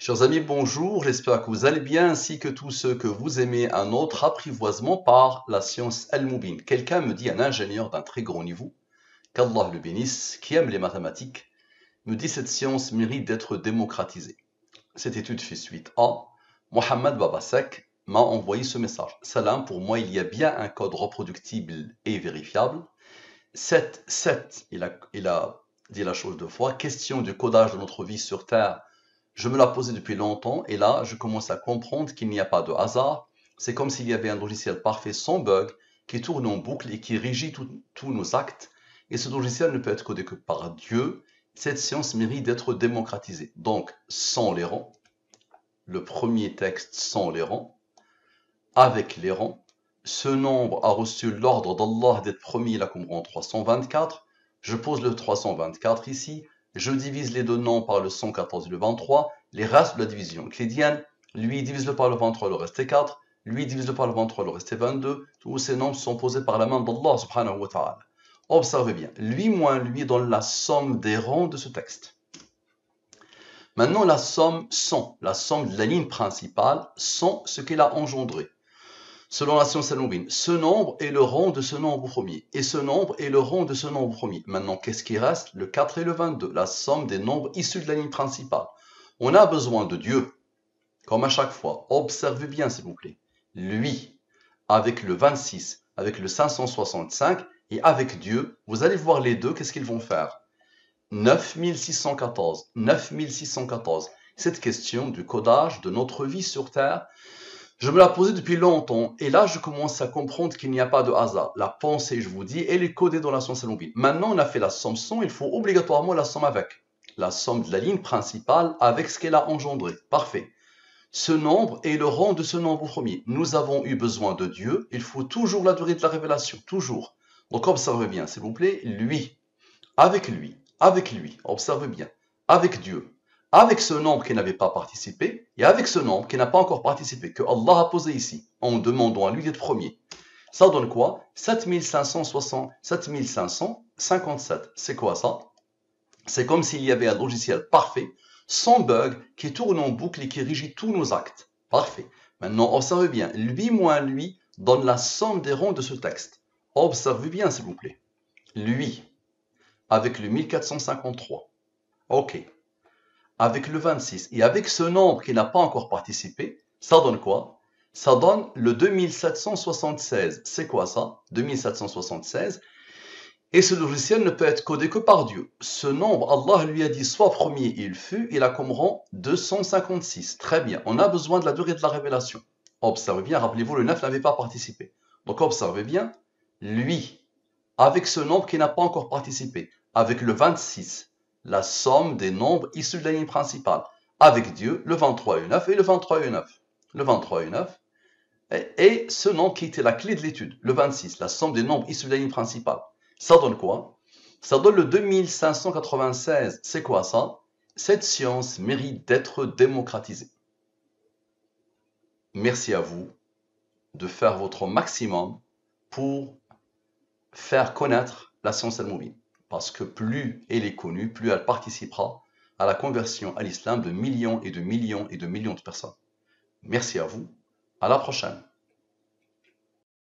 Chers amis, bonjour, j'espère que vous allez bien ainsi que tous ceux que vous aimez un autre apprivoisement par la science Al-Mubin. Quelqu'un me dit, un ingénieur d'un très grand niveau, qu'Allah le bénisse, qui aime les mathématiques, me dit cette science mérite d'être démocratisée. Cette étude fait suite à Mohamed Babasek m'a envoyé ce message. Salam, pour moi il y a bien un code reproductible et vérifiable. 7, il a dit la chose deux fois, question du codage de notre vie sur Terre. Je me la posais depuis longtemps et là, je commence à comprendre qu'il n'y a pas de hasard. C'est comme s'il y avait un logiciel parfait sans bug qui tourne en boucle et qui régit tous nos actes. Et ce logiciel ne peut être codé que par Dieu. Cette science mérite d'être démocratisée. Donc, sans les rangs, le premier texte sans les rangs, avec les rangs. Ce nombre a reçu l'ordre d'Allah d'être premier, il a comme rang 324. Je pose le 324 ici. Je divise les deux nombres par le 114 et le 23. Les restes de la division euclidienne. Lui, divise-le par le 23, le reste est 4. Lui, divise-le par le 23, le reste est 22. Tous ces nombres sont posés par la main d'Allah subhanahu wa ta'ala. Observez bien. Lui moins lui donne la somme des rangs de ce texte. Maintenant, la somme 100, la somme de la ligne principale, 100, ce qu'elle a engendré. Selon la science Al-Mubin, ce nombre est le rang de ce nombre premier. Et ce nombre est le rang de ce nombre premier. Maintenant, qu'est-ce qui reste? Le 4 et le 22, la somme des nombres issus de la ligne principale. On a besoin de Dieu, comme à chaque fois. Observez bien, s'il vous plaît. Lui, avec le 26, avec le 565, et avec Dieu, vous allez voir les deux, qu'est-ce qu'ils vont faire? 9614. 9614. Cette question du codage de notre vie sur Terre, je me la posais depuis longtemps, et là je commence à comprendre qu'il n'y a pas de hasard. La pensée, je vous dis, elle est codée dans la science Al-Mubin. Maintenant on a fait la somme 100, il faut obligatoirement la somme avec. La somme de la ligne principale avec ce qu'elle a engendré. Parfait. Ce nombre est le rang de ce nombre premier. Nous avons eu besoin de Dieu, il faut toujours la durée de la révélation, toujours. Donc observez bien, s'il vous plaît, lui, avec lui, observez bien, avec Dieu, avec ce nombre qui n'avait pas participé, et avec ce nombre qui n'a pas encore participé, que Allah a posé ici, en demandant à lui d'être premier. Ça donne quoi? 7557. C'est quoi ça? C'est comme s'il y avait un logiciel parfait, sans bug, qui tourne en boucle et qui régit tous nos actes. Parfait. Maintenant, observez bien, lui moins lui donne la somme des rangs de ce texte. Observez bien, s'il vous plaît. Lui, avec le 1453. OK. Avec le 26 et avec ce nombre qui n'a pas encore participé, ça donne quoi? Ça donne le 2776. C'est quoi ça? 2776. Et ce logiciel ne peut être codé que par Dieu. Ce nombre, Allah lui a dit soit premier il fut, il a comme rang 256. Très bien, on a besoin de la durée de la révélation. Observez bien, rappelez-vous, le 9 n'avait pas participé. Donc observez bien, lui, avec ce nombre qui n'a pas encore participé, avec le 26, la somme des nombres issus de la ligne principale, avec Dieu, le 23 et 9 et le 23 et 9. Le 23 et 9, et ce nombre qui était la clé de l'étude, le 26, la somme des nombres issus de la ligne principale. Ça donne quoi? Ça donne le 2596. C'est quoi ça? Cette science mérite d'être démocratisée. Merci à vous de faire votre maximum pour faire connaître la science Al-Mubin. Parce que plus elle est connue, plus elle participera à la conversion à l'islam de millions et de millions et de millions de personnes. Merci à vous. À la prochaine.